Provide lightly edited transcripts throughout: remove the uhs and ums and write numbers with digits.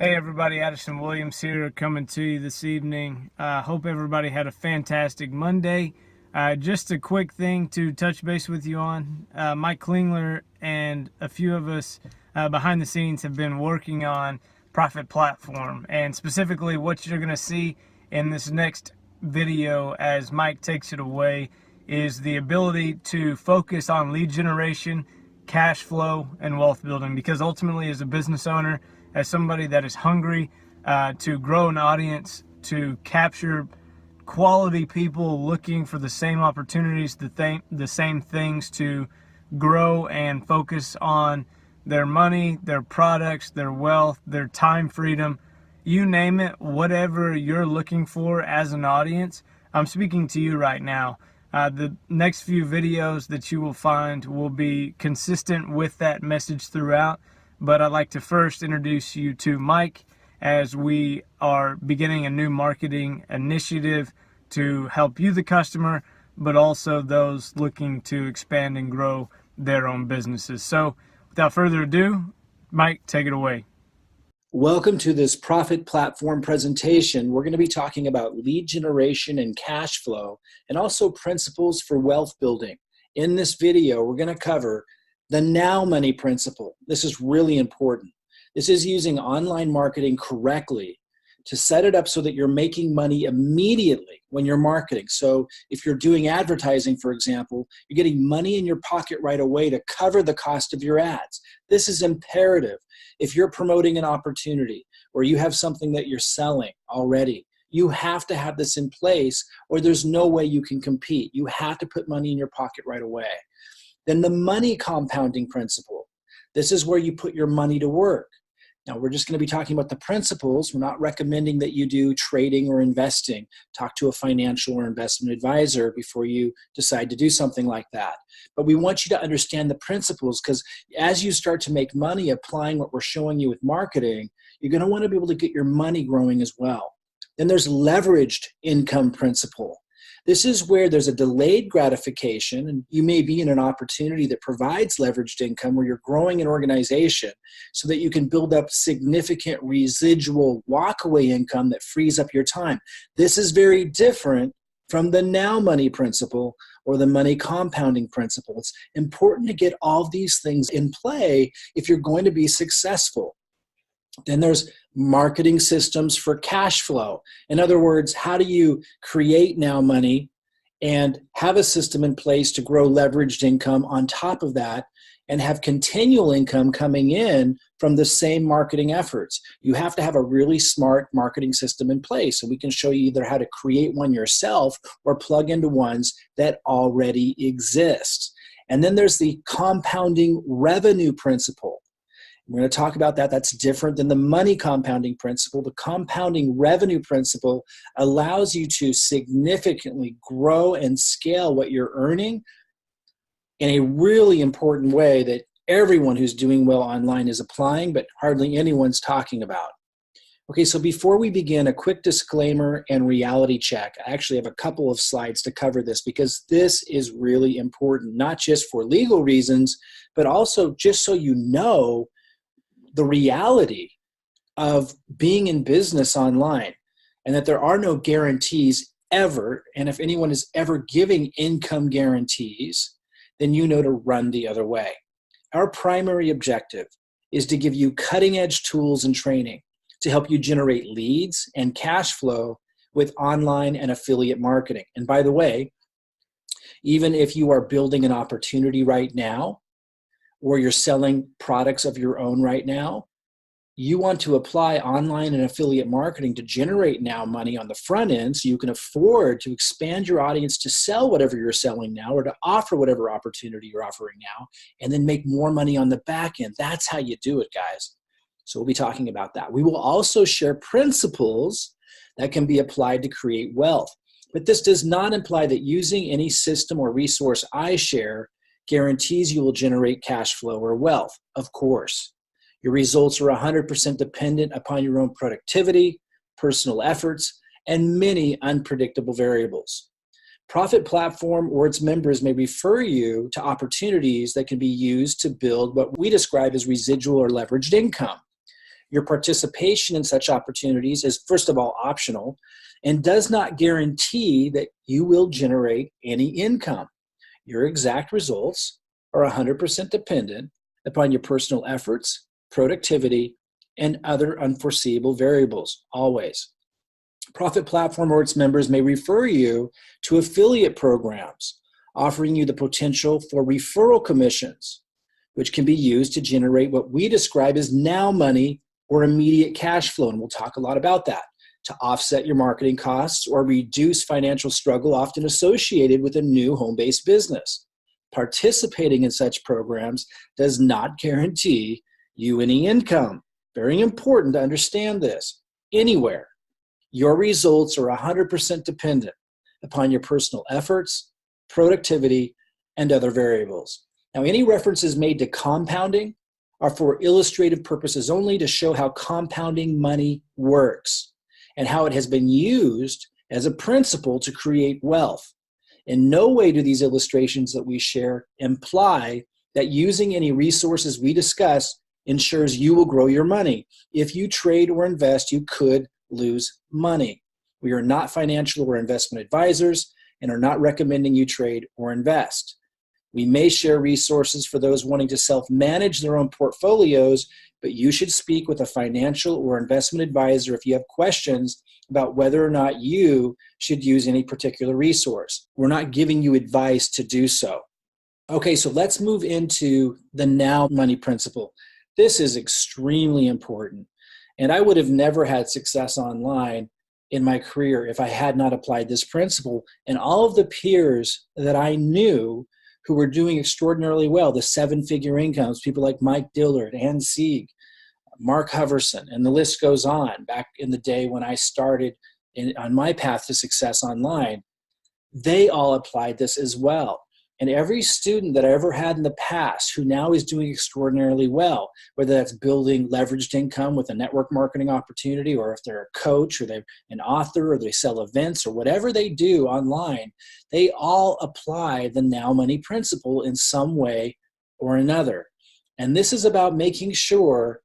Hey everybody, Addison Williams here coming to you this evening. Hope everybody had a fantastic Monday. Just a quick thing to touch base with you on. Mike Klingler and a few of us behind the scenes have been working on Profit Platform, and specifically what you're going to see in this next video as Mike takes it away is the ability to focus on lead generation, cash flow, and wealth building, because ultimately as a business owner, as somebody that is hungry to grow an audience, to capture quality people looking for the same opportunities, the same things to grow and focus on their money, their products, their wealth, their time freedom, you name it, whatever you're looking for as an audience, I'm speaking to you right now. The next few videos that you will find will be consistent with that message throughout, but I'd like to first introduce you to Mike as we are beginning a new marketing initiative to help you, the customer, but also those looking to expand and grow their own businesses. So without further ado, Mike, take it away. Welcome to this Profit Platform presentation. We're going to be talking about lead generation and cash flow, and also principles for wealth building. In this video, we're going to cover the now money principle. This is really important. This is using online marketing correctly to set it up so that you're making money immediately when you're marketing. So if you're doing advertising, for example, you're getting money in your pocket right away to cover the cost of your ads. This is imperative. If you're promoting an opportunity or you have something that you're selling already, you have to have this in place or there's no way you can compete. You have to put money in your pocket right away. Then the money compounding principle. This is where you put your money to work. Now, we're just going to be talking about the principles. We're not recommending that you do trading or investing. Talk to a financial or investment advisor before you decide to do something like that. But we want you to understand the principles, because as you start to make money applying what we're showing you with marketing, you're going to want to be able to get your money growing as well. Then there's leveraged income principle. This is where there's a delayed gratification, and you may be in an opportunity that provides leveraged income where you're growing an organization so that you can build up significant residual walkaway income that frees up your time. This is very different from the now money principle or the money compounding principle. It's important to get all of these things in play if you're going to be successful. Then there's marketing systems for cash flow. In other words, how do you create now money and have a system in place to grow leveraged income on top of that and have continual income coming in from the same marketing efforts? You have to have a really smart marketing system in place. So we can show you either how to create one yourself or plug into ones that already exist. And then there's the compounding revenue principle. We're going to talk about that. That's different than the money compounding principle. The compounding revenue principle allows you to significantly grow and scale what you're earning in a really important way that everyone who's doing well online is applying, but hardly anyone's talking about. Okay, so before we begin, a quick disclaimer and reality check. I actually have a couple of slides to cover this because this is really important, not just for legal reasons, but also just so you know the reality of being in business online, and that there are no guarantees ever. And if anyone is ever giving income guarantees, then you know to run the other way. Our primary objective is to give you cutting edge tools and training to help you generate leads and cash flow with online and affiliate marketing. And by the way, even if you are building an opportunity right now, or you're selling products of your own right now, you want to apply online and affiliate marketing to generate now money on the front end so you can afford to expand your audience to sell whatever you're selling now or to offer whatever opportunity you're offering now and then make more money on the back end. That's how you do it, guys. So we'll be talking about that. We will also share principles that can be applied to create wealth. But this does not imply that using any system or resource I share guarantees you will generate cash flow or wealth. Of course, your results are 100% dependent upon your own productivity, personal efforts, and many unpredictable variables. Profit Platform or its members may refer you to opportunities that can be used to build what we describe as residual or leveraged income. Your participation in such opportunities is, first of all, optional and does not guarantee that you will generate any income. Your exact results are 100% dependent upon your personal efforts, productivity, and other unforeseeable variables, always. Profit Platform or its members may refer you to affiliate programs, offering you the potential for referral commissions, which can be used to generate what we describe as now money or immediate cash flow. And we'll talk a lot about that, to offset your marketing costs or reduce financial struggle often associated with a new home-based business. Participating in such programs does not guarantee you any income. Very important to understand this. Anywhere, your results are 100% dependent upon your personal efforts, productivity, and other variables. Now, any references made to compounding are for illustrative purposes only to show how compounding money works and how it has been used as a principle to create wealth. In no way do these illustrations that we share imply that using any resources we discuss ensures you will grow your money. If you trade or invest, you could lose money. We are not financial or investment advisors and are not recommending you trade or invest. We may share resources for those wanting to self-manage their own portfolios, but you should speak with a financial or investment advisor if you have questions about whether or not you should use any particular resource. We're not giving you advice to do so. Okay, so let's move into the now money principle. This is extremely important, and I would have never had success online in my career if I had not applied this principle. And all of the peers that I knew who were doing extraordinarily well, the seven-figure incomes, people like Mike Dillard, Ann Sieg, Mark Hoverson, and the list goes on. Back in the day when I started on my path to success online, they all applied this as well. And every student that I ever had in the past who now is doing extraordinarily well, whether that's building leveraged income with a network marketing opportunity, or if they're a coach or they're an author or they sell events or whatever they do online, they all apply the now money principle in some way or another. And this is about making sure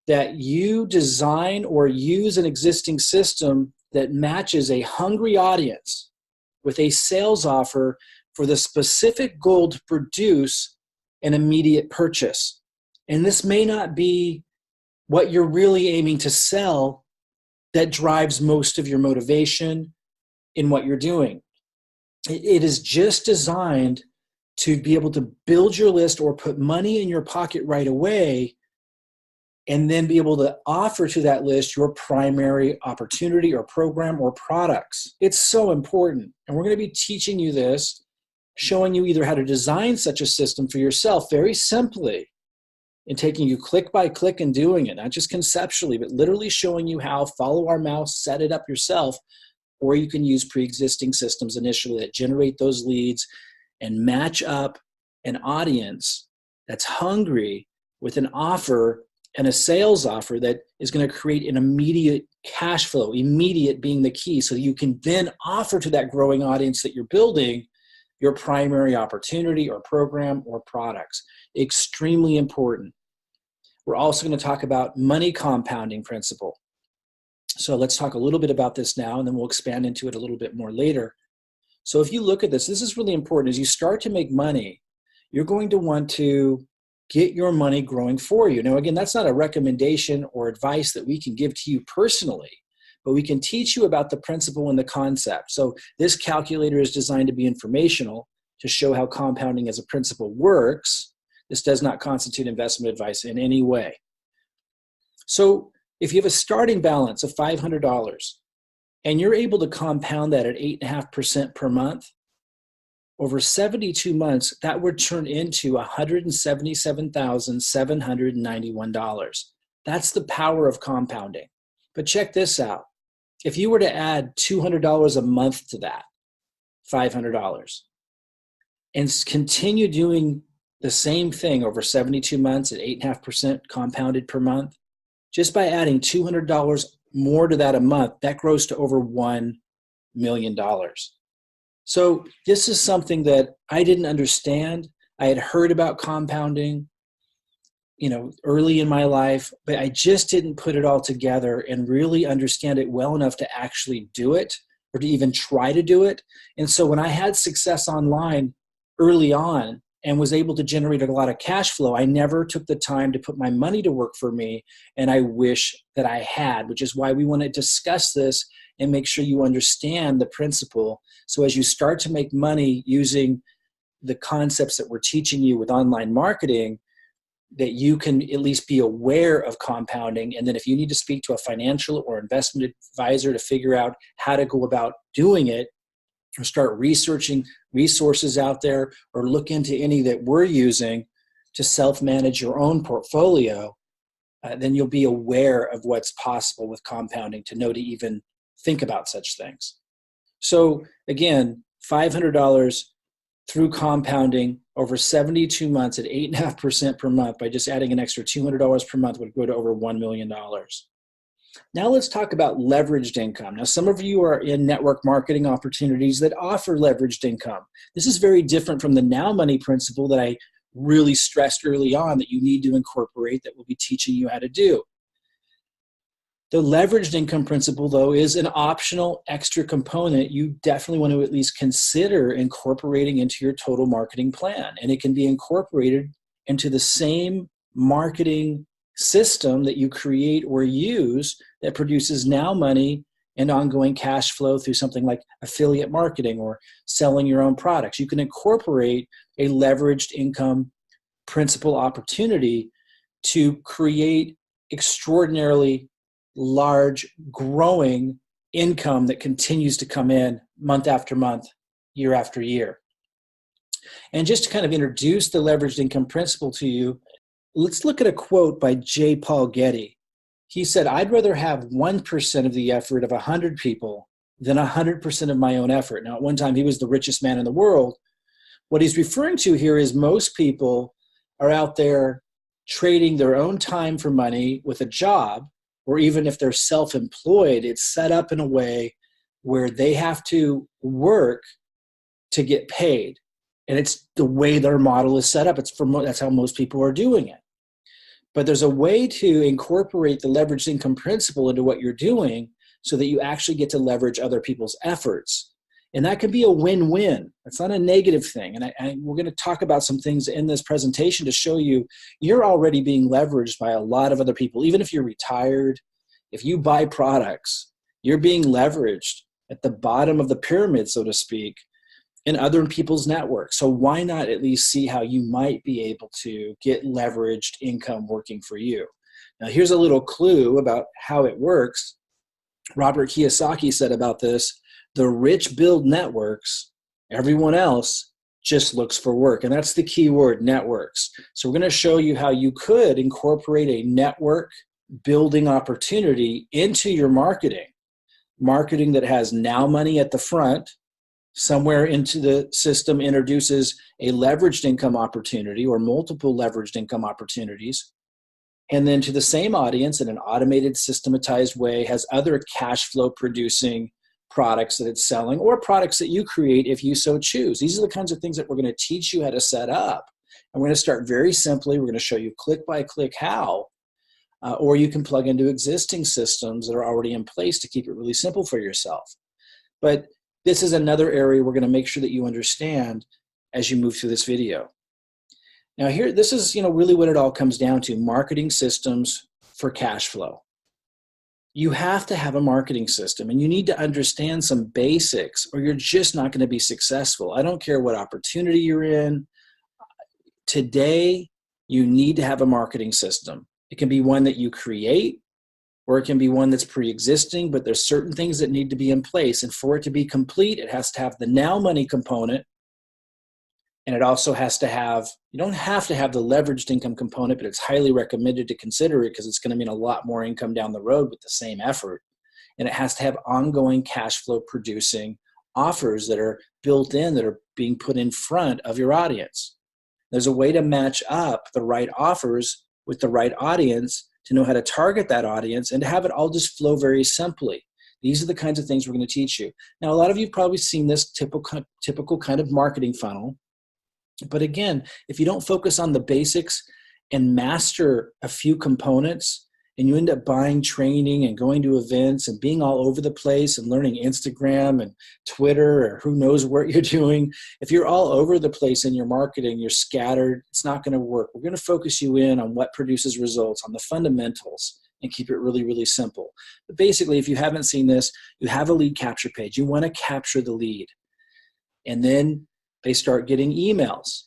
that you design or use an existing system that matches a hungry audience with a sales offer for the specific goal to produce an immediate purchase. And this may not be what you're really aiming to sell that drives most of your motivation in what you're doing. It is just designed to be able to build your list or put money in your pocket right away, and then be able to offer to that list your primary opportunity or program or products. It's so important. And we're going to be teaching you this, showing you either how to design such a system for yourself very simply, and taking you click by click and doing it, not just conceptually, but literally showing you how, follow our mouse, set it up yourself, or you can use pre-existing systems initially that generate those leads and match up an audience that's hungry with an offer and a sales offer that is going to create an immediate cash flow, immediate being the key, so you can then offer to that growing audience that you're building your primary opportunity or program or products. Extremely important. We're also going to talk about money compounding principle. So let's talk a little bit about this now, and then we'll expand into it a little bit more later. So if you look at this, this is really important. As you start to make money, you're going to want to get your money growing for you. Now, again, that's not a recommendation or advice that we can give to you personally, but we can teach you about the principle and the concept. So this calculator is designed to be informational, to show how compounding as a principle works. This does not constitute investment advice in any way. So if you have a starting balance of $500 and you're able to compound that at 8.5% per month, over 72 months, that would turn into $177,791. That's the power of compounding. But check this out. If you were to add $200 a month to that, $500, and continue doing the same thing over 72 months at 8.5% compounded per month, just by adding $200 more to that a month, that grows to over $1 million. So this is something that I didn't understand. I had heard about compounding. early in my life, but I just didn't put it all together and really understand it well enough to actually do it or to even try to do it. And so when I had success online early on and was able to generate a lot of cash flow, I never took the time to put my money to work for me. And I wish that I had, which is why we want to discuss this and make sure you understand the principle. So as you start to make money using the concepts that we're teaching you with online marketing, that you can at least be aware of compounding. And then if you need to speak to a financial or investment advisor to figure out how to go about doing it, or start researching resources out there, or look into any that we're using to self-manage your own portfolio, then you'll be aware of what's possible with compounding to know to even think about such things. So again, $500 through compounding over 72 months at 8.5% per month by just adding an extra $200 per month would go to over $1 million. Now let's talk about leveraged income. Now, some of you are in network marketing opportunities that offer leveraged income. This is very different from the now money principle that I really stressed early on that you need to incorporate, that we'll be teaching you how to do. The leveraged income principle, though, is an optional extra component you definitely want to at least consider incorporating into your total marketing plan. And it can be incorporated into the same marketing system that you create or use that produces now money and ongoing cash flow through something like affiliate marketing or selling your own products. You can incorporate a leveraged income principle opportunity to create extraordinarily large, growing income that continues to come in month after month, year after year. And just to kind of introduce the leveraged income principle to you, let's look at a quote by J. Paul Getty. He said, "I'd rather have 1% of the effort of 100 people than 100% of my own effort." Now, at one time, he was the richest man in the world. What he's referring to here is most people are out there trading their own time for money with a job, or even if they're self-employed, it's set up in a way where they have to work to get paid. And it's the way their model is set up. That's how most people are doing it. But there's a way to incorporate the leveraged income principle into what you're doing so that you actually get to leverage other people's efforts. And that can be a win-win. It's not a negative thing. And we're going to talk about some things in this presentation to show you you're already being leveraged by a lot of other people. Even if you're retired, if you buy products, you're being leveraged at the bottom of the pyramid, so to speak, in other people's networks. So why not at least see how you might be able to get leveraged income working for you? Now, here's a little clue about how it works. Robert Kiyosaki said about this, "The rich build networks, everyone else just looks for work." And that's the key word, networks. So we're going to show you how you could incorporate a network building opportunity into your marketing that has now money at the front. Somewhere into the system introduces a leveraged income opportunity or multiple leveraged income opportunities. And then to the same audience in an automated, systematized way has other cash flow producing products that it's selling or products that you create if you so choose. These are the kinds of things that we're going to teach you how to set up. And we're going to start very simply. We're going to show you click by click how, or you can plug into existing systems that are already in place to keep it really simple for yourself. But this is another area we're going to make sure that you understand as you move through this video. Now here, this is really what it all comes down to, marketing systems for cash flow. You have to have a marketing system and you need to understand some basics or you're just not going to be successful. I don't care what opportunity you're in. Today, you need to have a marketing system. It can be one that you create, or it can be one that's pre-existing, but there's certain things that need to be in place. And for it to be complete, it has to have the now money component. And it also has to have, you don't have to have the leveraged income component, but it's highly recommended to consider it because it's going to mean a lot more income down the road with the same effort. And it has to have ongoing cash flow producing offers that are built in, that are being put in front of your audience. There's a way to match up the right offers with the right audience to know how to target that audience and to have it all just flow very simply. These are the kinds of things we're going to teach you. Now, a lot of you have probably seen this typical kind of marketing funnel. But again, if you don't focus on the basics and master a few components, and you end up buying training and going to events and being all over the place and learning Instagram and Twitter or who knows what you're doing. If you're all over the place in your marketing, you're scattered, it's not going to work. We're going to focus you in on what produces results, on the fundamentals, and keep it really, really simple. But basically, if you haven't seen this, you have a lead capture page. You want to capture the lead. And then they start getting emails.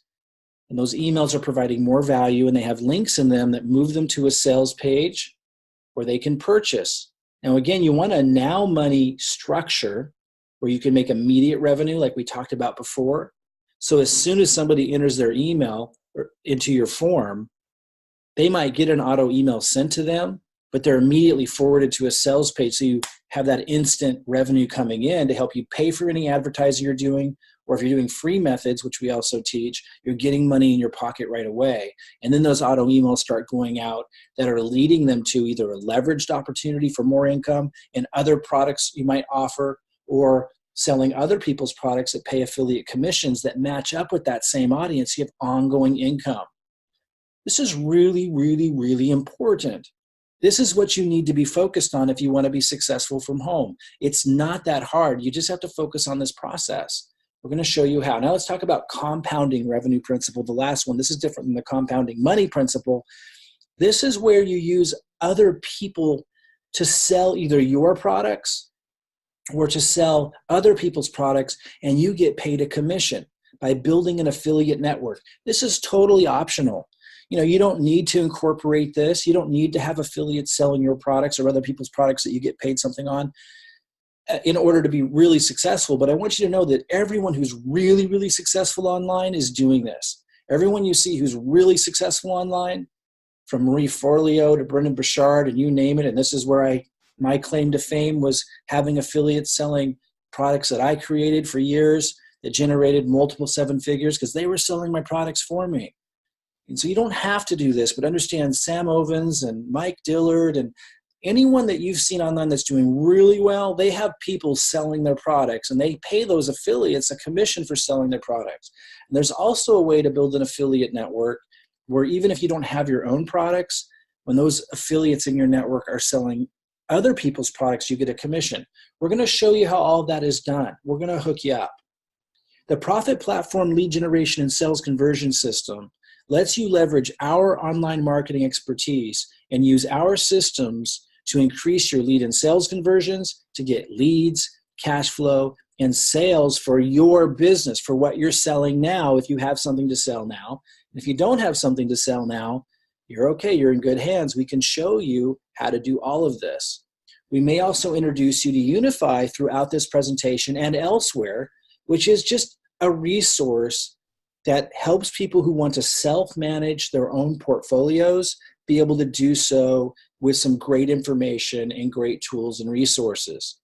And those emails are providing more value, and they have links in them that move them to a sales page where they can purchase. Now, again, you want a now money structure where you can make immediate revenue like we talked about before. So as soon as somebody enters their email or into your form, they might get an auto email sent to them, but they're immediately forwarded to a sales page. So you have that instant revenue coming in to help you pay for any advertising you're doing. Or if you're doing free methods, which we also teach, you're getting money in your pocket right away. And then those auto emails start going out that are leading them to either a leveraged opportunity for more income and other products you might offer, or selling other people's products that pay affiliate commissions that match up with that same audience. You have ongoing income. This is really, really, really important. This is what you need to be focused on if you want to be successful from home. It's not that hard. You just have to focus on this process. We're going to show you how. Now let's talk about compounding revenue principle, the last one. This is different than the compounding money principle. This is where you use other people to sell either your products or to sell other people's products, and you get paid a commission by building an affiliate network. This is totally optional. You don't need to incorporate this. You don't need to have affiliates selling your products or other people's products that you get paid something on in order to be really successful. But I want you to know that everyone who's really, really successful online is doing this. Everyone you see who's really successful online, from Marie Forleo to Brendan Burchard and you name it, and this is where my claim to fame was having affiliates selling products that I created for years that generated multiple seven figures because they were selling my products for me. And so you don't have to do this, but understand Sam Ovens and Mike Dillard and anyone that you've seen online that's doing really well, they have people selling their products, and they pay those affiliates a commission for selling their products. And there's also a way to build an affiliate network where even if you don't have your own products, when those affiliates in your network are selling other people's products, you get a commission. We're going to show you how all of that is done. We're going to hook you up. The Profit Platform Lead Generation and Sales Conversion System lets you leverage our online marketing expertise and use our systems to increase your lead and sales conversions, to get leads, cash flow, and sales for your business, for what you're selling now if you have something to sell now. And if you don't have something to sell now, you're okay, you're in good hands. We can show you how to do all of this. We may also introduce you to Unify throughout this presentation and elsewhere, which is just a resource that helps people who want to self-manage their own portfolios be able to do so with some great information and great tools and resources.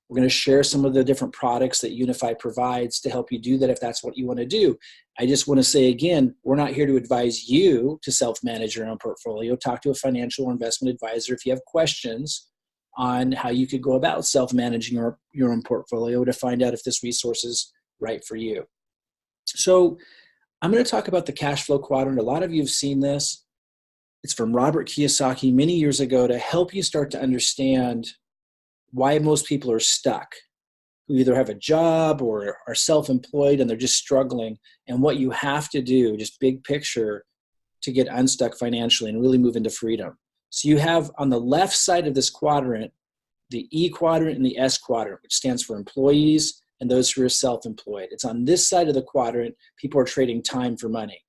We're going to share some of the different products that Unify provides to help you do that if that's what you want to do. I just want to say again, we're not here to advise you to self-manage your own portfolio. Talk to a financial or investment advisor if you have questions on how you could go about self-managing your own portfolio to find out if this resource is right for you. So I'm going to talk about the cash flow quadrant. A lot of you have seen this. It's from Robert Kiyosaki many years ago to help you start to understand why most people are stuck, who either have a job or are self-employed and they're just struggling, and what you have to do, just big picture, to get unstuck financially and really move into freedom. So you have on the left side of this quadrant, the E quadrant and the S quadrant, which stands for employees and those who are self-employed. It's on this side of the quadrant, people are trading time for money.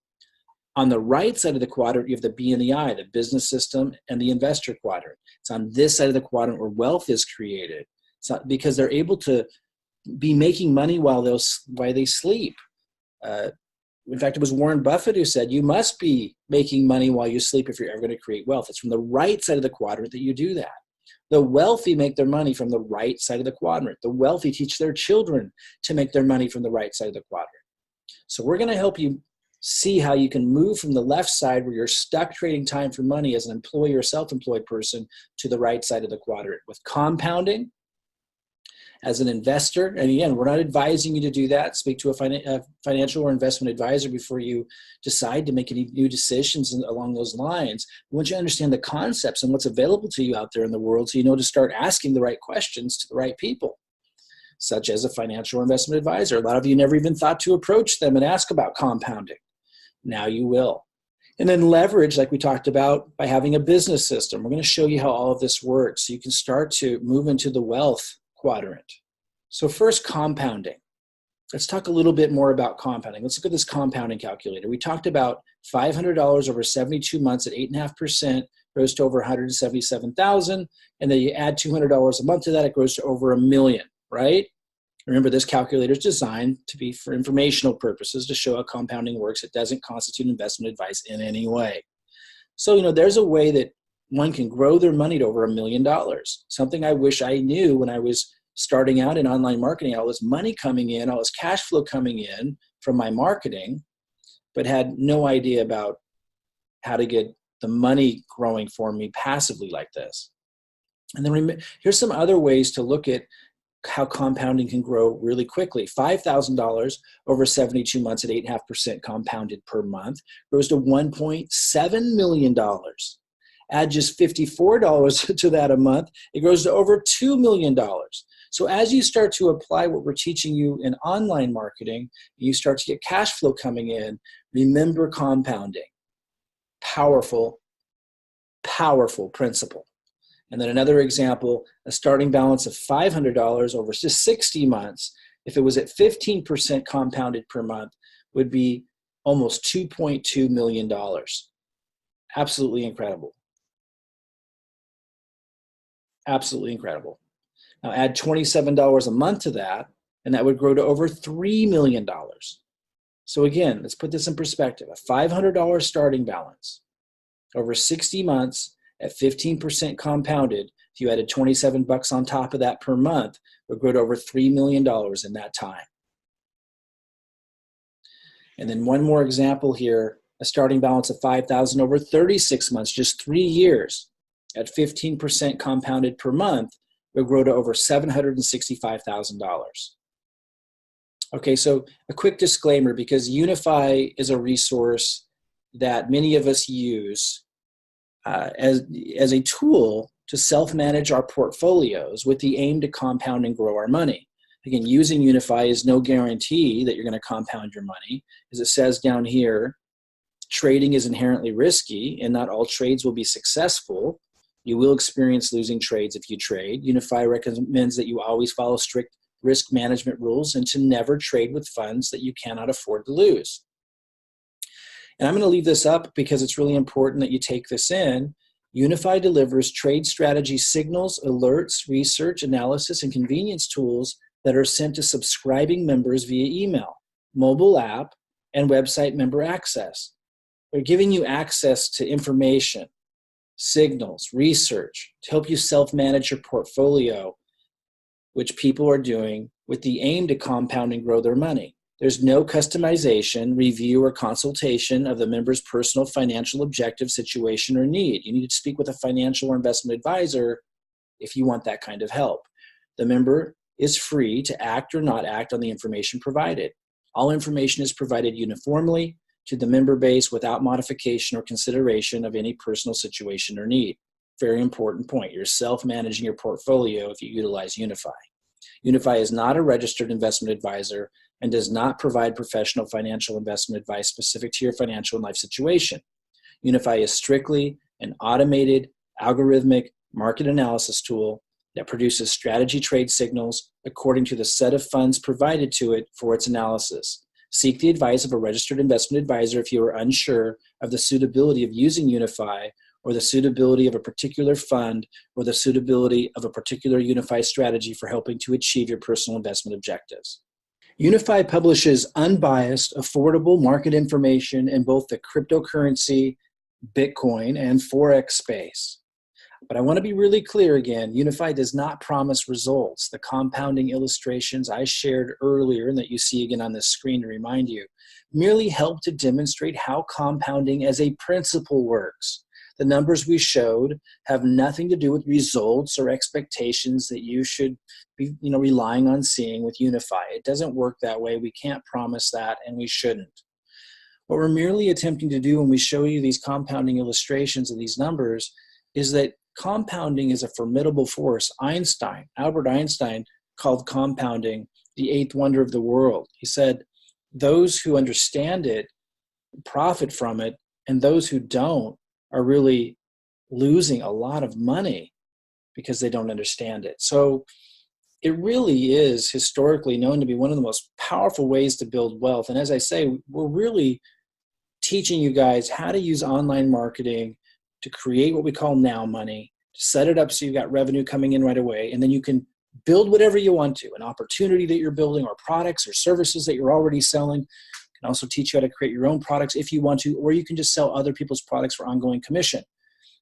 On the right side of the quadrant, you have the B and the I, the business system and the investor quadrant. It's on this side of the quadrant where wealth is created. It's not because they're able to be making money while they sleep. In fact, it was Warren Buffett who said, you must be making money while you sleep if you're ever going to create wealth. It's from the right side of the quadrant that you do that. The wealthy make their money from the right side of the quadrant. The wealthy teach their children to make their money from the right side of the quadrant. So we're going to help you see how you can move from the left side where you're stuck trading time for money as an employee or self-employed person to the right side of the quadrant with compounding As an investor, and again, we're not advising you to do that. Speak to a financial or investment advisor before you decide to make any new decisions along those lines. We want you to understand the concepts and what's available to you out there in the world so you know to start asking the right questions to the right people, such as a financial or investment advisor. A lot of you never even thought to approach them and ask about compounding. Now you will. And then leverage, like we talked about, by having a business system. We're going to show you how all of this works so you can start to move into the wealth quadrant. So first, compounding. Let's talk a little bit more about compounding. Let's look at this compounding calculator. We talked about $500 over 72 months at 8.5% grows to over $177,000, and then you add $200 a month to that, it grows to over $1 million, right? Remember, this calculator is designed to be for informational purposes to show how compounding works. It doesn't constitute investment advice in any way. So, there's a way that one can grow their money to over $1 million. Something I wish I knew when I was starting out in online marketing. All this money coming in, all this cash flow coming in from my marketing, but had no idea about how to get the money growing for me passively like this. And then here's some other ways to look at how compounding can grow really quickly. $5,000 over 72 months at 8.5% compounded per month grows to $1.7 million. Add just $54 to that a month, it grows to over $2 million. So as you start to apply what we're teaching you in online marketing, you start to get cash flow coming in, remember compounding. Powerful, powerful principle. And then another example, a starting balance of $500 over just 60 months, if it was at 15% compounded per month, would be almost $2.2 million. Absolutely incredible. Absolutely incredible. Now add $27 a month to that, and that would grow to over $3 million. So again, let's put this in perspective. A $500 starting balance over 60 months at 15% compounded, if you added $27 on top of that per month, would grow to over $3 million in that time. And then one more example here, a starting balance of $5,000 over 36 months, just 3 years at 15% compounded per month, would grow to over $765,000. Okay, so a quick disclaimer, because Unify is a resource that many of us use as a tool to self-manage our portfolios with the aim to compound and grow our money. Again, using Unify is no guarantee that you're going to compound your money. As it says down here, trading is inherently risky and not all trades will be successful. You will experience losing trades if you trade. Unify recommends that you always follow strict risk management rules and to never trade with funds that you cannot afford to lose. And I'm going to leave this up because it's really important that you take this in. Unify delivers trade strategy signals, alerts, research, analysis, and convenience tools that are sent to subscribing members via email, mobile app, and website member access. They're giving you access to information, signals, research to help you self-manage your portfolio, which people are doing with the aim to compound and grow their money. There's no customization, review, or consultation of the member's personal financial objective, situation, or need. You need to speak with a financial or investment advisor if you want that kind of help. The member is free to act or not act on the information provided. All information is provided uniformly to the member base without modification or consideration of any personal situation or need. Very important point. You're self-managing your portfolio if you utilize Unify. Unify is not a registered investment advisor and does not provide professional financial investment advice specific to your financial and life situation. Unify is strictly an automated, algorithmic market analysis tool that produces strategy trade signals according to the set of funds provided to it for its analysis. Seek the advice of a registered investment advisor if you are unsure of the suitability of using Unify, or the suitability of a particular fund, or the suitability of a particular Unify strategy for helping to achieve your personal investment objectives. Unify publishes unbiased, affordable market information in both the cryptocurrency, Bitcoin, and Forex space. But I want to be really clear again, Unify does not promise results. The compounding illustrations I shared earlier and that you see again on this screen to remind you, merely help to demonstrate how compounding as a principle works. The numbers we showed have nothing to do with results or expectations that you should be, relying on seeing with Unify. It doesn't work that way. We can't promise that, and we shouldn't. What we're merely attempting to do when we show you these compounding illustrations of these numbers is that compounding is a formidable force. Albert Einstein, called compounding the eighth wonder of the world. He said, those who understand it profit from it, and those who don't are really losing a lot of money because they don't understand it. So it really is historically known to be one of the most powerful ways to build wealth. And as I say, we're really teaching you guys how to use online marketing to create what we call now money, set it up so you've got revenue coming in right away, and then you can build whatever you want to, an opportunity that you're building or products or services that you're already selling. Can also teach you how to create your own products if you want to, or you can just sell other people's products for ongoing commission.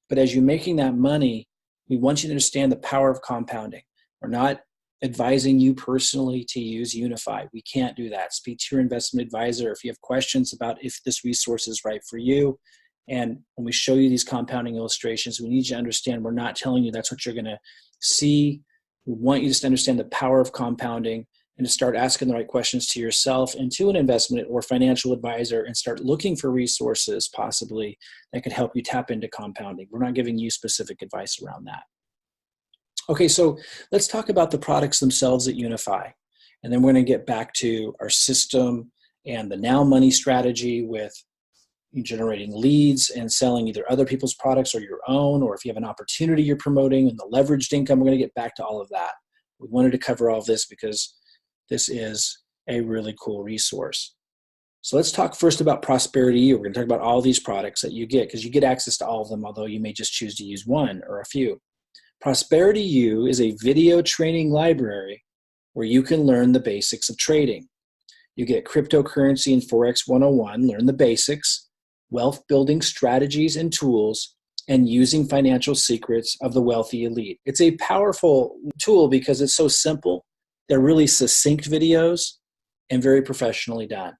But as you're making that money, we want you to understand the power of compounding. We're not advising you personally to use Unify. We can't do that. Speak to your investment advisor if you have questions about if this resource is right for you. And when we show you these compounding illustrations, we need you to understand we're not telling you that's what you're going to see. We want you just to understand the power of compounding and to start asking the right questions to yourself and to an investment or financial advisor, and start looking for resources possibly that could help you tap into compounding. We're not giving you specific advice around that. Okay, so let's talk about the products themselves at Unify. And then we're going to get back to our system and the now money strategy with generating leads and selling either other people's products or your own, or if you have an opportunity you're promoting, and the leveraged income. We're going to get back to all of that. We wanted to cover all of this because this is a really cool resource. So let's talk first about Prosperity U. We're going to talk about all these products that you get, because you get access to all of them, although you may just choose to use one or a few. Prosperity U is a video training library where you can learn the basics of trading. You get cryptocurrency and Forex 101, learn the basics, wealth building strategies and tools, and using financial secrets of the wealthy elite. It's a powerful tool because it's so simple. They're really succinct videos and very professionally done.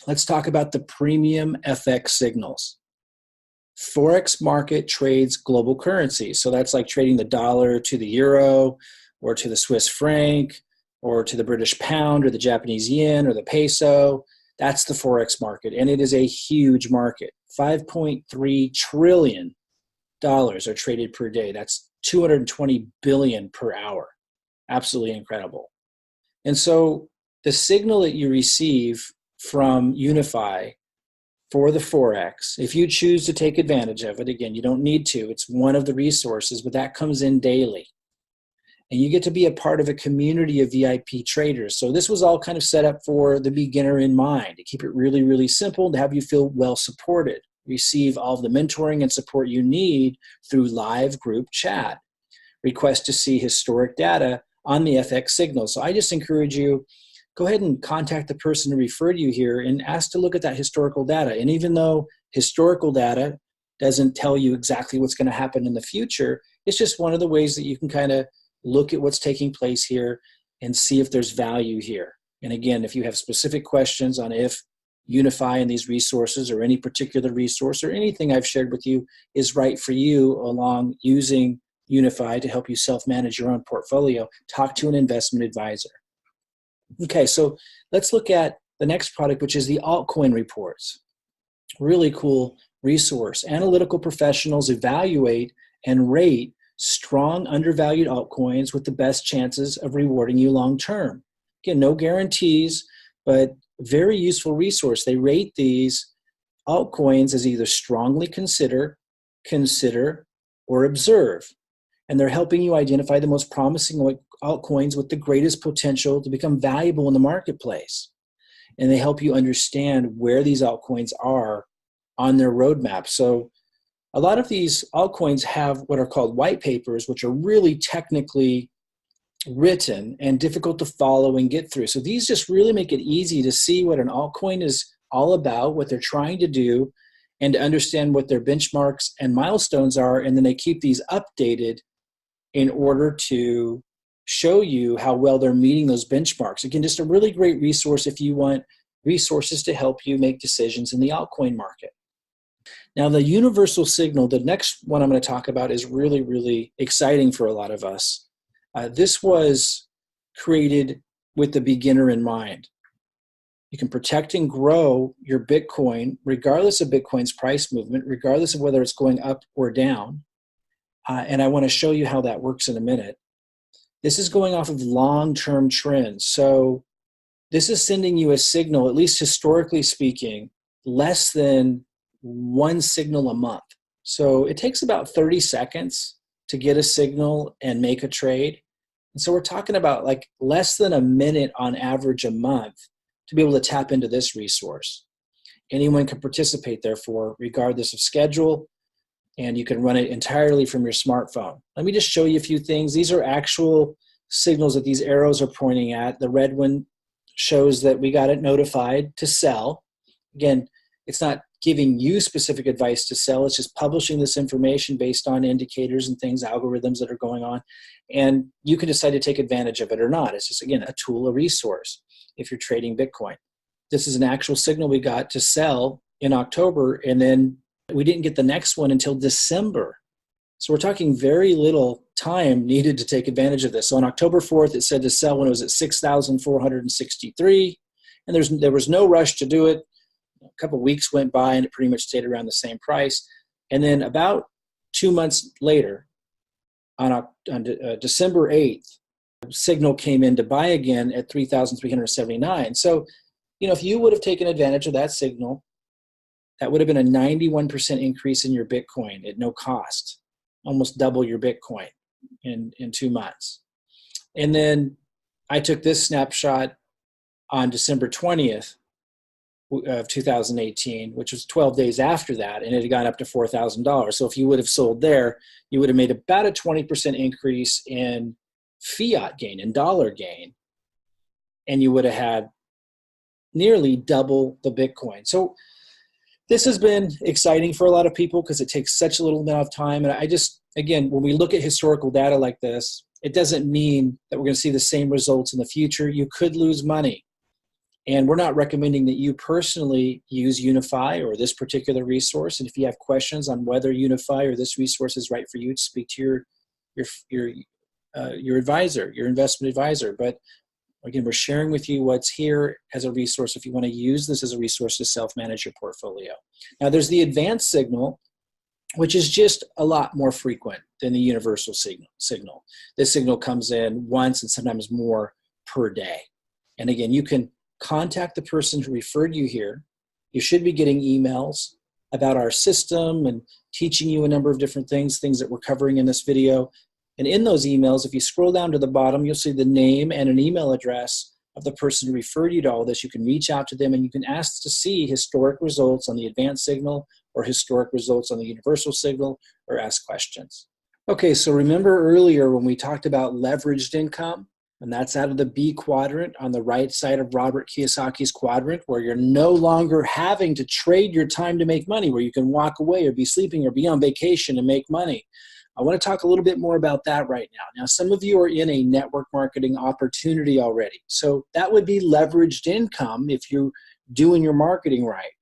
Let's talk about the premium FX signals. Forex market trades global currencies. So that's like trading the dollar to the euro, or to the Swiss franc, or to the British pound, or the Japanese yen, or the peso. That's the Forex market, and it is a huge market. $5.3 trillion are traded per day. That's 220 billion per hour. Absolutely incredible. And so the signal that you receive from Unify for the Forex, if you choose to take advantage of it, again, you don't need to. It's one of the resources, but that comes in daily. And you get to be a part of a community of VIP traders. So this was all kind of set up for the beginner in mind, to keep it really, really simple, to have you feel well supported, receive all of the mentoring and support you need through live group chat, request to see historic data on the FX signal. So I just encourage you, go ahead and contact the person who referred you here and ask to look at that historical data. And even though historical data doesn't tell you exactly what's going to happen in the future, it's just one of the ways that you can kind of look at what's taking place here and see if there's value here. And again, if you have specific questions on if Unify and these resources, or any particular resource, or anything I've shared with you is right for you along using Unify to help you self-manage your own portfolio, talk to an investment advisor. Okay, so let's look at the next product, which is the altcoin reports. Really cool resource. Analytical professionals evaluate and rate strong undervalued altcoins with the best chances of rewarding you long term. Again, no guarantees, but very useful resource. They rate these altcoins as either strongly consider, or observe. And they're helping you identify the most promising altcoins with the greatest potential to become valuable in the marketplace. And they help you understand where these altcoins are on their roadmap. So a lot of these altcoins have what are called white papers, which are really technically written and difficult to follow and get through. So these just really make it easy to see what an altcoin is all about, what they're trying to do, and to understand what their benchmarks and milestones are. And then they keep these updated in order to show you how well they're meeting those benchmarks. Again, just a really great resource if you want resources to help you make decisions in the altcoin market. Now, the universal signal, the next one I'm going to talk about, is really, really exciting for a lot of us. This was created with the beginner in mind. You can protect and grow your Bitcoin regardless of Bitcoin's price movement, regardless of whether it's going up or down. And I want to show you how that works in a minute. This is going off of long-term trends. So this is sending you a signal, at least historically speaking, less than one signal a month. So it takes about 30 seconds to get a signal and make a trade. And so we're talking about like less than a minute on average a month to be able to tap into this resource. Anyone can participate, therefore, regardless of schedule, and you can run it entirely from your smartphone. Let me just show you a few things. These are actual signals that these arrows are pointing at. The red one shows that we got it notified to sell. Again, it's not giving you specific advice to sell. It's just publishing this information based on indicators and things, algorithms that are going on. And you can decide to take advantage of it or not. It's just, again, a tool, a resource if you're trading Bitcoin. This is an actual signal we got to sell in October, and then we didn't get the next one until December. So we're talking very little time needed to take advantage of this. So on October 4th, it said to sell when it was at 6,463, and there was no rush to do it. A couple of weeks went by, and it pretty much stayed around the same price. And then about 2 months later, on December 8th, a signal came in to buy again at 3,379. So, if you would have taken advantage of that signal, that would have been a 91% increase in your Bitcoin at no cost, almost double your Bitcoin in 2 months. And then I took this snapshot on December 20th of 2018, which was 12 days after that, and it had gone up to $4,000. So if you would have sold there, you would have made about a 20% increase in fiat gain, in dollar gain, and you would have had nearly double the Bitcoin. So this has been exciting for a lot of people because it takes such a little amount of time. And I just, again, when we look at historical data like this, it doesn't mean that we're going to see the same results in the future. You could lose money. And we're not recommending that you personally use Unify or this particular resource. And if you have questions on whether Unify or this resource is right for you, speak to your advisor, your investment advisor. But again, we're sharing with you what's here as a resource if you want to use this as a resource to self-manage your portfolio. Now, there's the advanced signal, which is just a lot more frequent than the universal signal. This signal comes in once and sometimes more per day. And again, you can contact the person who referred you here. You should be getting emails about our system and teaching you a number of different things that we're covering in this video. And in those emails, if you scroll down to the bottom, you'll see the name and an email address of the person who referred you to all this. You can reach out to them and you can ask to see historic results on the advanced signal or historic results on the universal signal or ask questions. Okay, so remember earlier when we talked about leveraged income, and that's out of the B quadrant on the right side of Robert Kiyosaki's quadrant, where you're no longer having to trade your time to make money, where you can walk away or be sleeping or be on vacation and make money. I want to talk a little bit more about that right now. Now, some of you are in a network marketing opportunity already. So that would be leveraged income if you're doing your marketing right.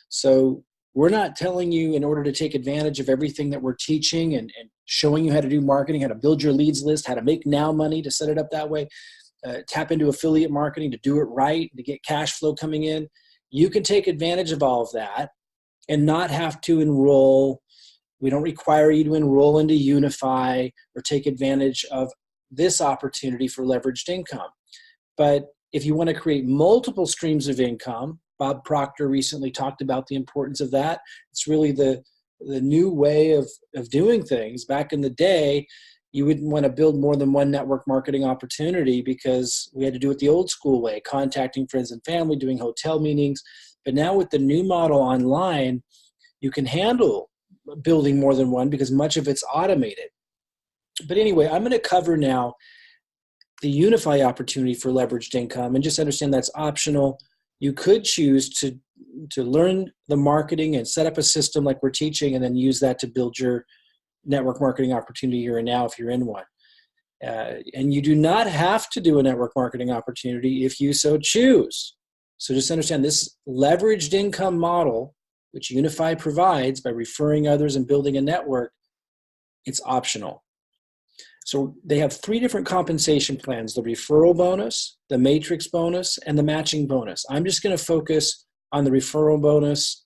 So we're not telling you in order to take advantage of everything that we're teaching and showing you how to do marketing, how to build your leads list, how to make now money, to set it up that way, tap into affiliate marketing, to do it right, to get cash flow coming in. You can take advantage of all of that and not have to enroll. We don't require you to enroll into Unify or take advantage of this opportunity for leveraged income. But if you want to create multiple streams of income, Bob Proctor recently talked about the importance of that. It's really the new way of doing things. Back in the day, you wouldn't want to build more than one network marketing opportunity because we had to do it the old school way, contacting friends and family, doing hotel meetings. But now with the new model online, you can handle building more than one because much of it's automated. But anyway, I'm going to cover now the Unify opportunity for leveraged income, and just understand that's optional. You could choose to learn the marketing and set up a system like we're teaching, and then use that to build your network marketing opportunity here and now if you're in one. And you do not have to do a network marketing opportunity if you so choose. So just understand this leveraged income model which Unify provides by referring others and building a network, it's optional. So they have 3 different compensation plans: the referral bonus, the matrix bonus, and the matching bonus. I'm just going to focus on the referral bonus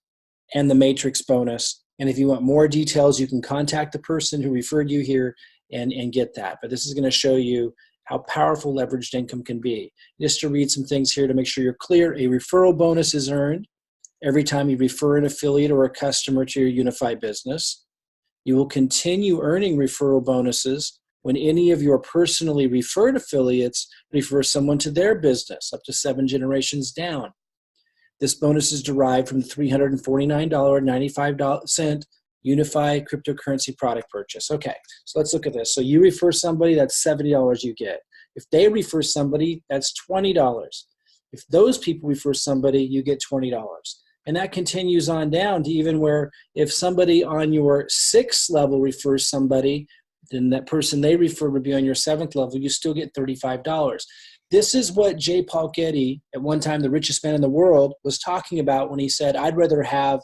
and the matrix bonus. And if you want more details, you can contact the person who referred you here and get that. But this is going to show you how powerful leveraged income can be. Just to read some things here to make sure you're clear, a referral bonus is earned every time you refer an affiliate or a customer to your Unify business. You will continue earning referral bonuses when any of your personally referred affiliates refer someone to their business, up to 7 generations down. This bonus is derived from the $349.95 Unify cryptocurrency product purchase. Okay, so let's look at this. So you refer somebody, that's $70 you get. If they refer somebody, that's $20. If those people refer somebody, you get $20. And that continues on down to even where if somebody on your 6th level refers somebody, then that person they refer would be on your 7th level, you still get $35. This is what J. Paul Getty, at one time the richest man in the world, was talking about when he said, I'd rather have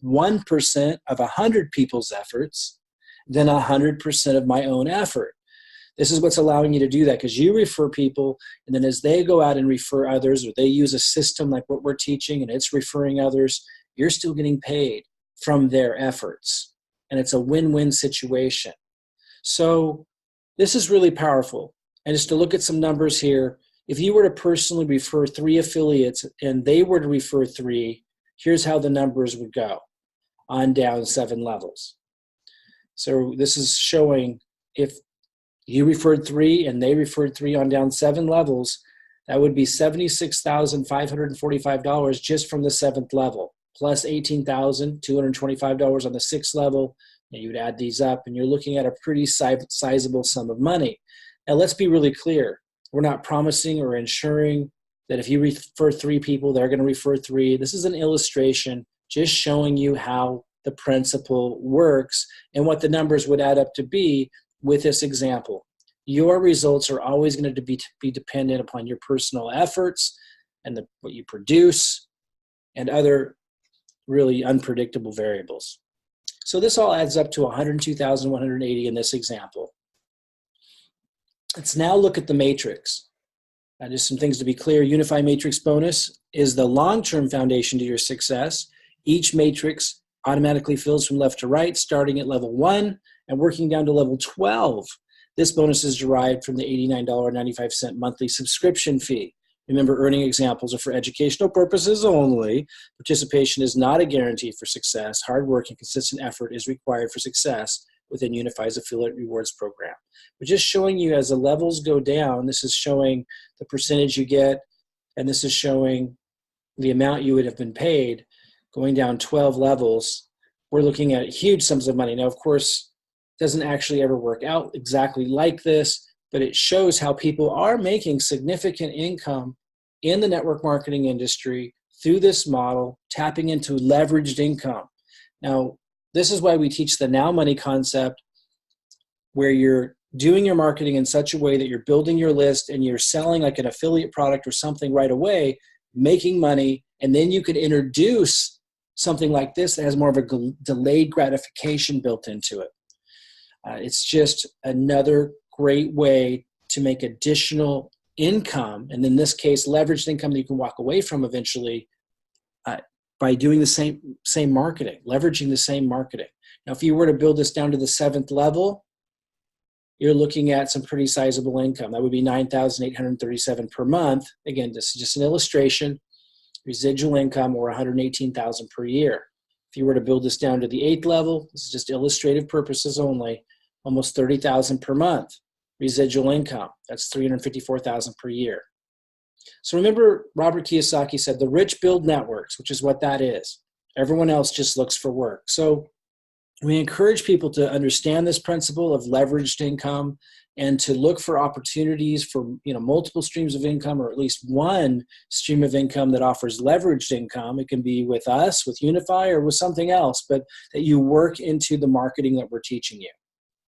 1% of 100 people's efforts than 100% of my own effort. This is what's allowing you to do that, because you refer people, and then as they go out and refer others, or they use a system like what we're teaching and it's referring others, you're still getting paid from their efforts. And it's a win-win situation. So this is really powerful. And just to look at some numbers here, if you were to personally refer 3 affiliates and they were to refer 3, here's how the numbers would go on down 7 levels. So this is showing if you referred 3 and they referred 3 on down 7 levels, that would be $76,545 just from the 7th level, plus $18,225 on the 6th level. And you would add these up, and you're looking at a pretty sizable sum of money. Now, let's be really clear. We're not promising or ensuring that if you refer 3 people, they're going to refer 3. This is an illustration just showing you how the principle works and what the numbers would add up to be with this example. Your results are always going to be dependent upon your personal efforts and what you produce and other really unpredictable variables. So this all adds up to $102,180 in this example. Let's now look at the matrix. Just some things to be clear. Unify Matrix Bonus is the long-term foundation to your success. Each matrix automatically fills from left to right, starting at level 1 and working down to level 12. This bonus is derived from the $89.95 monthly subscription fee. Remember, earning examples are for educational purposes only. Participation is not a guarantee for success. Hard work and consistent effort is required for success within Unify's affiliate rewards program. We're just showing you as the levels go down, this is showing the percentage you get, and this is showing the amount you would have been paid. Going down 12 levels, we're looking at huge sums of money. Now, of course, it doesn't actually ever work out exactly like this, but it shows how people are making significant income in the network marketing industry through this model, tapping into leveraged income. Now, this is why we teach the now money concept, where you're doing your marketing in such a way that you're building your list and you're selling like an affiliate product or something right away, making money, and then you could introduce something like this that has more of a delayed gratification built into it. It's just another great way to make additional income, and in this case, leveraged income that you can walk away from eventually by doing the same marketing, leveraging the same marketing. Now, if you were to build this down to the 7th level, you're looking at some pretty sizable income. That would be $9,837 per month. Again, this is just an illustration. Residual income, or $118,000 per year. If you were to build this down to the 8th level, this is just illustrative purposes only, almost $30,000 per month. Residual income, that's $354,000 per year. So remember, Robert Kiyosaki said, the rich build networks, which is what that is. Everyone else just looks for work. So we encourage people to understand this principle of leveraged income and to look for opportunities for multiple streams of income, or at least one stream of income that offers leveraged income. It can be with us, with Unify, or with something else, but that you work into the marketing that we're teaching you.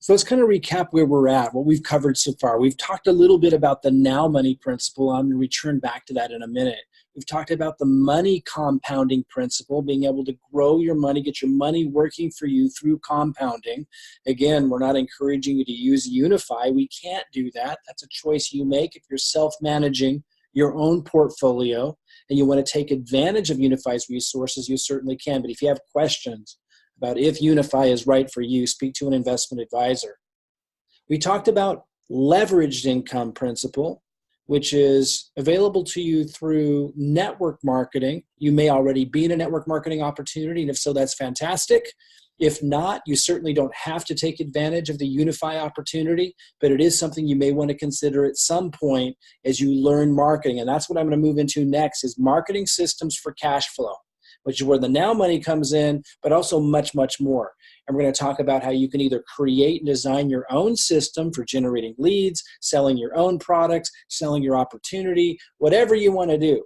So let's kind of recap where we're at, what we've covered so far. We've talked a little bit about the now money principle. I'm going to return back to that in a minute. We've talked about the money compounding principle, being able to grow your money, get your money working for you through compounding. Again, we're not encouraging you to use Unify. We can't do that. That's a choice you make if you're self-managing your own portfolio and you want to take advantage of Unify's resources, you certainly can. But if you have questions about if Unify is right for you, speak to an investment advisor. We talked about leveraged income principle, which is available to you through network marketing. You may already be in a network marketing opportunity, and if so, that's fantastic. If not, you certainly don't have to take advantage of the Unify opportunity, but it is something you may want to consider at some point as you learn marketing. And that's what I'm going to move into next, is marketing systems for cash flow, which is where the now money comes in, but also much, much more. And we're going to talk about how you can either create and design your own system for generating leads, selling your own products, selling your opportunity, whatever you want to do.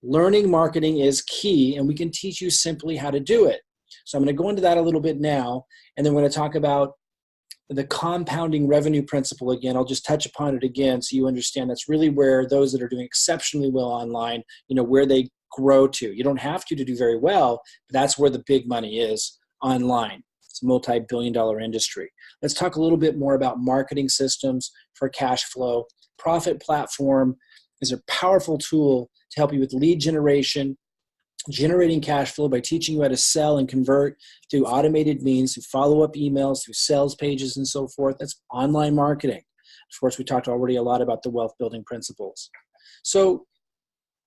Learning marketing is key, and we can teach you simply how to do it. So I'm going to go into that a little bit now, and then we're going to talk about the compounding revenue principle again. I'll just touch upon it again so you understand that's really where those that are doing exceptionally well online, where they grow to. You don't have to do very well, but that's where the big money is online. It's a multi-billion-dollar industry. Let's talk a little bit more about marketing systems for cash flow. Profit Platform is a powerful tool to help you with lead generation, generating cash flow by teaching you how to sell and convert through automated means, through follow-up emails, through sales pages, and so forth. That's online marketing. Of course, we talked already a lot about the wealth building principles. So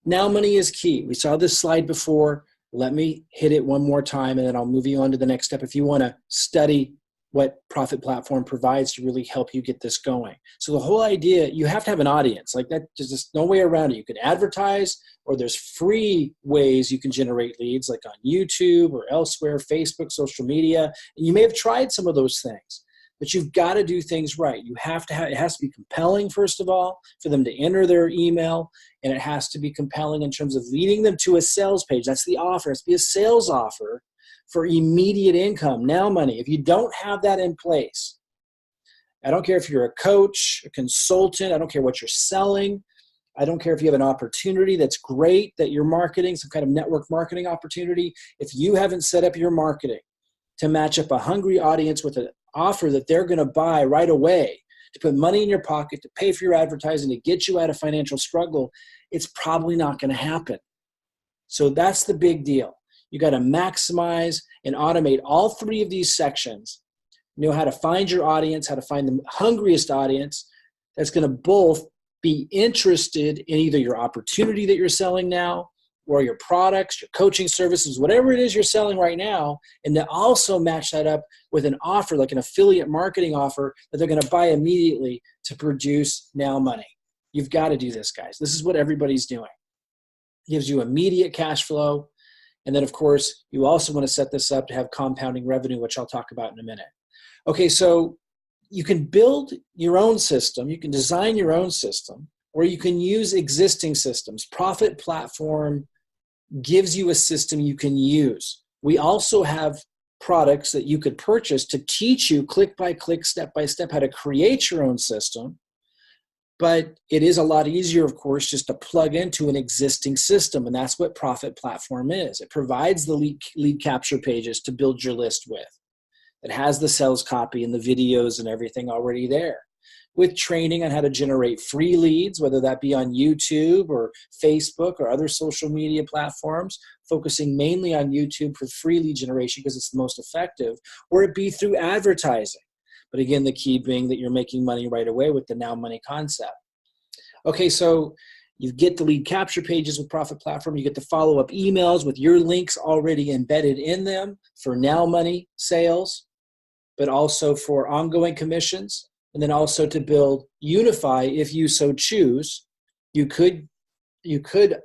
now money is key. We saw this slide before. Let me hit it one more time, and then I'll move you on to the next step if you want to study what Profit Platform provides to really help you get this going. So the whole idea, you have to have an audience. Like that, there's just no way around it. You can advertise, or there's free ways you can generate leads, like on YouTube or elsewhere, Facebook, social media. And you may have tried some of those things, but you've got to do things right. You have to have, it has to be compelling, first of all, for them to enter their email, and it has to be compelling in terms of leading them to a sales page. That's the offer. It has to be a sales offer for immediate income, now money. If you don't have that in place, I don't care if you're a coach, a consultant, I don't care what you're selling, I don't care if you have an opportunity that's great that you're marketing, some kind of network marketing opportunity. If you haven't set up your marketing to match up a hungry audience with an offer that they're going to buy right away, to put money in your pocket, to pay for your advertising, to get you out of financial struggle, it's probably not going to happen. So that's the big deal. You got to maximize and automate all three of these sections. Know how to find your audience, how to find the hungriest audience that's going to both be interested in either your opportunity that you're selling now, or your products, your coaching services, whatever it is you're selling right now, and to also match that up with an offer, like an affiliate marketing offer that they're going to buy immediately to produce now money. You've got to do this, guys. This is what everybody's doing. It gives you immediate cash flow. And then, of course, you also want to set this up to have compounding revenue, which I'll talk about in a minute. Okay, so you can build your own system. You can design your own system, or you can use existing systems. Profit Platform gives you a system you can use. We also have products that you could purchase to teach you click by click, step by step, how to create your own system. But it is a lot easier, of course, just to plug into an existing system, and that's what Profit Platform is. It provides the lead capture pages to build your list with. It has the sales copy and the videos and everything already there, with training on how to generate free leads, whether that be on YouTube or Facebook or other social media platforms, focusing mainly on YouTube for free lead generation because it's the most effective, or it be through advertising. But again, the key being that you're making money right away with the now money concept. Okay, so you get the lead capture pages with Profit Platform. You get the follow-up emails with your links already embedded in them for now money sales, but also for ongoing commissions. And then also to build Unify, if you so choose, you could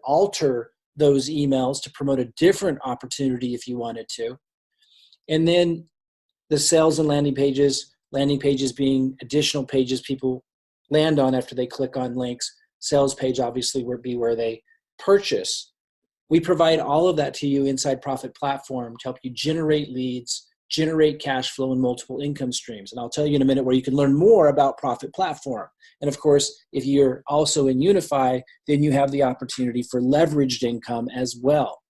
alter those emails to promote a different opportunity if you wanted to. And then the sales and landing pages being additional pages people land on after they click on links. Sales page obviously would be where they purchase. We provide all of that to you inside Profit Platform to help you generate leads, generate cash flow and multiple income streams. And I'll tell you in a minute where you can learn more about Profit Platform. And of course, if you're also in Unify, then you have the opportunity for leveraged income as well.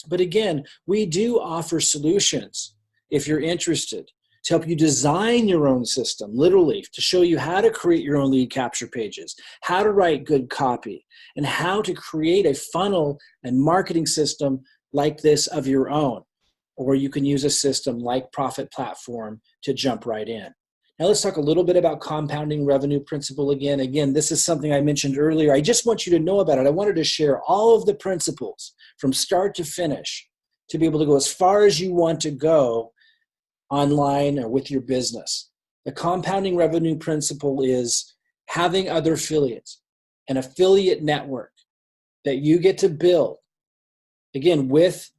But again, we do offer solutions if you're interested to help you design your own system, literally, to show you how to create your own lead capture pages, how to write good copy, and how to create a funnel and marketing system like this of your own. Or you can use a system like Profit Platform to jump right in. Now let's talk a little bit about compounding revenue principle again. Again, this is something I mentioned earlier. I just want you to know about it. I wanted to share all of the principles from start to finish to be able to go as far as you want to go online or with your business. The compounding revenue principle is having other affiliates, an affiliate network that you get to build, again, with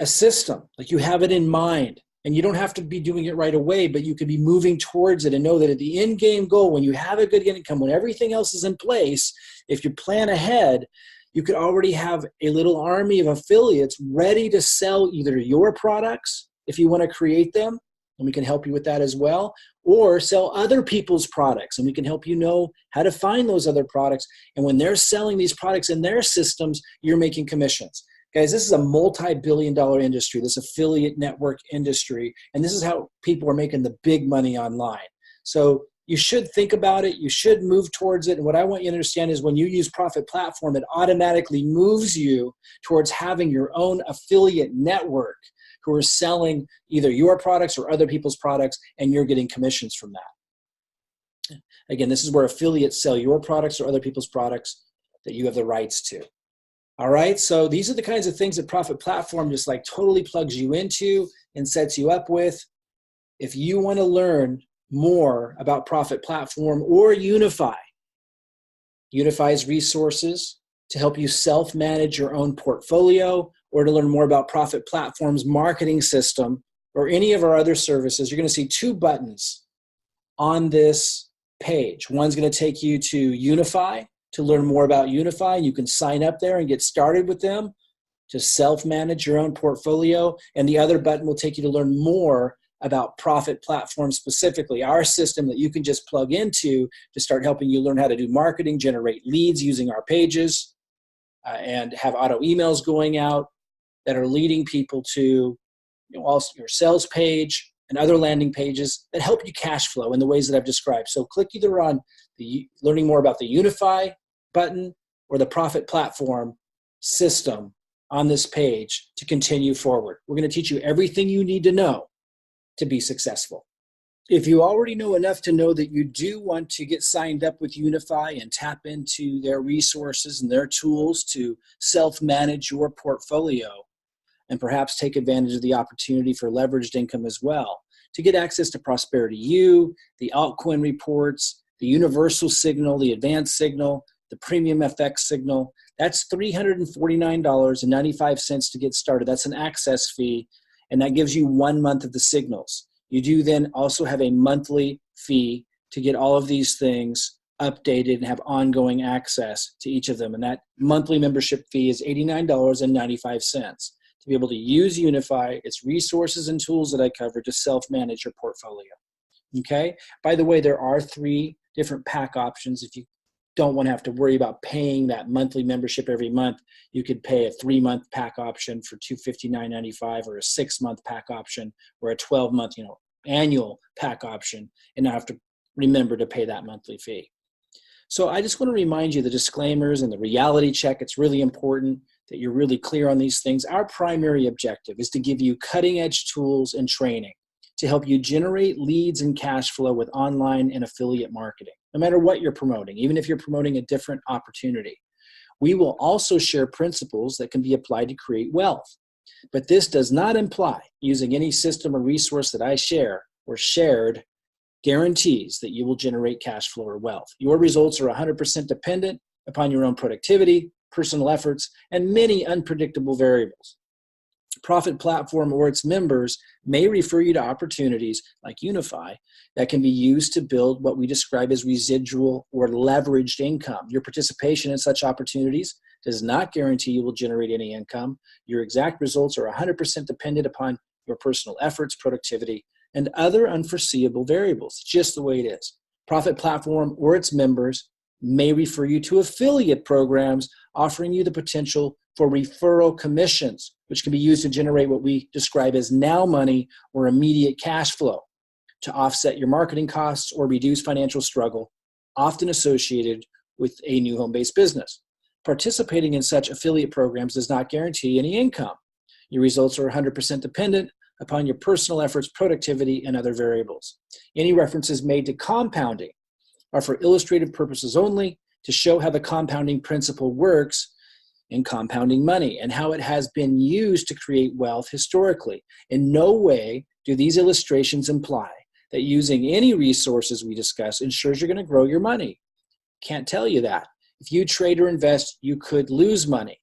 a system, like you have it in mind, and you don't have to be doing it right away, but you could be moving towards it and know that at the end game goal, when you have a good income, when everything else is in place, if you plan ahead, you could already have a little army of affiliates ready to sell either your products, if you want to create them, and we can help you with that as well, or sell other people's products, and we can help you know how to find those other products. And when they're selling these products in their systems, you're making commissions. Guys, this is a multi-billion-dollar industry, this affiliate network industry, and this is how people are making the big money online. So you should think about it, you should move towards it, and what I want you to understand is when you use Profit Platform, it automatically moves you towards having your own affiliate network who are selling either your products or other people's products, and you're getting commissions from that. Again, this is where affiliates sell your products or other people's products that you have the rights to. All right, so these are the kinds of things that Profit Platform just like totally plugs you into and sets you up with. If you want to learn more about Profit Platform or Unify's resources to help you self-manage your own portfolio, or to learn more about Profit Platform's marketing system or any of our other services, you're going to see two buttons on this page. One's going to take you to Unify, to learn more about Unify. You can sign up there and get started with them to self-manage your own portfolio. And the other button will take you to learn more about Profit Platform specifically, our system that you can just plug into to start helping you learn how to do marketing, generate leads using our pages, and have auto emails going out that are leading people to also your sales page and other landing pages that help you cash flow in the ways that I've described. So click either on the learning more about the Unify button or the Profit Platform system on this page to continue forward. We're going to teach you everything you need to know to be successful. If you already know enough to know that you do want to get signed up with Unify and tap into their resources and their tools to self-manage your portfolio and perhaps take advantage of the opportunity for leveraged income as well, to get access to Prosperity U, the altcoin reports, the universal signal, the advanced signal, the premium FX signal, that's $349.95 to get started. That's an access fee, and that gives you 1 month of the signals. You do then also have a monthly fee to get all of these things updated and have ongoing access to each of them. And that monthly membership fee is $89.95 to be able to use Unify, its resources and tools that I covered to self-manage your portfolio. Okay? By the way, there are 3 different pack options. If you don't want to have to worry about paying that monthly membership every month, you could pay a 3-month pack option for $259.95, or a 6-month pack option, or a 12-month, annual pack option, and not have to remember to pay that monthly fee. So I just want to remind you the disclaimers and the reality check. It's really important that you're really clear on these things. Our primary objective is to give you cutting-edge tools and training to help you generate leads and cash flow with online and affiliate marketing, no matter what you're promoting, even if you're promoting a different opportunity. We will also share principles that can be applied to create wealth. But this does not imply using any system or resource that I share or shared guarantees that you will generate cash flow or wealth. Your results are 100% dependent upon your own productivity, personal efforts, and many unpredictable variables. Profit Platform or its members may refer you to opportunities like Unify that can be used to build what we describe as residual or leveraged income. Your participation in such opportunities does not guarantee you will generate any income. Your exact results are 100% dependent upon your personal efforts, productivity, and other unforeseeable variables. It's just the way it is. Profit Platform or its members may refer you to affiliate programs offering you the potential for referral commissions, which can be used to generate what we describe as now money or immediate cash flow to offset your marketing costs or reduce financial struggle, often associated with a new home-based business. Participating in such affiliate programs does not guarantee any income. Your results are 100% dependent upon your personal efforts, productivity, and other variables. Any references made to compounding are for illustrative purposes only, to show how the compounding principle works in compounding money and how it has been used to create wealth historically. In no way do these illustrations imply that using any resources we discuss ensures you're going to grow your money. Can't tell you that. If you trade or invest, you could lose money.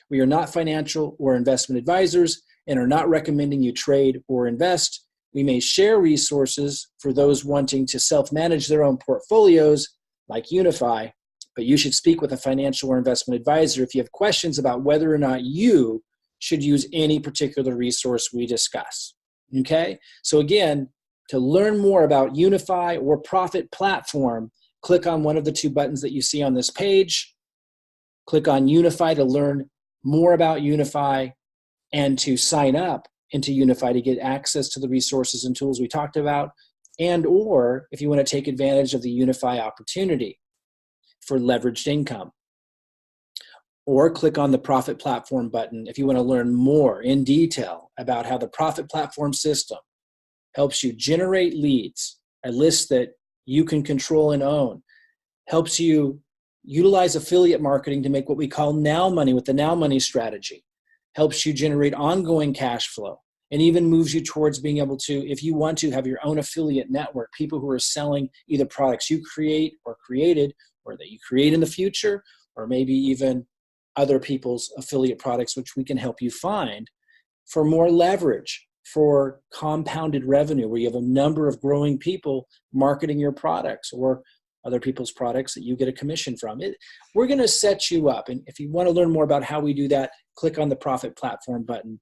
We are not financial or investment advisors and are not recommending you trade or invest. We may share resources for those wanting to self-manage their own portfolios, like Unify, but you should speak with a financial or investment advisor if you have questions about whether or not you should use any particular resource we discuss. Okay? So again, to learn more about Unify or Profit Platform, click on one of the two buttons that you see on this page. Click on Unify to learn more about Unify and to sign up into Unify to get access to the resources and tools we talked about, and or if you want to take advantage of the Unify opportunity for leveraged income. Or click on the Profit Platform button if you want to learn more in detail about how the Profit Platform system helps you generate leads, a list that you can control and own, helps you utilize affiliate marketing to make what we call now money with the now money strategy, helps you generate ongoing cash flow, and even moves you towards being able to, if you want to, have your own affiliate network, people who are selling either products you create or created or that you create in the future, or maybe even other people's affiliate products, which we can help you find for more leverage, for compounded revenue, where you have a number of growing people marketing your products or other people's products that you get a commission from. We're going to set you up. And if you want to learn more about how we do that, click on the Profit Platform button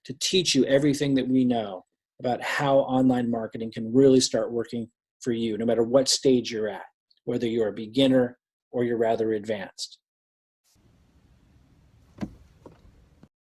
to teach you everything that we know about how online marketing can really start working for you, no matter what stage you're at, whether you're a beginner or you're rather advanced.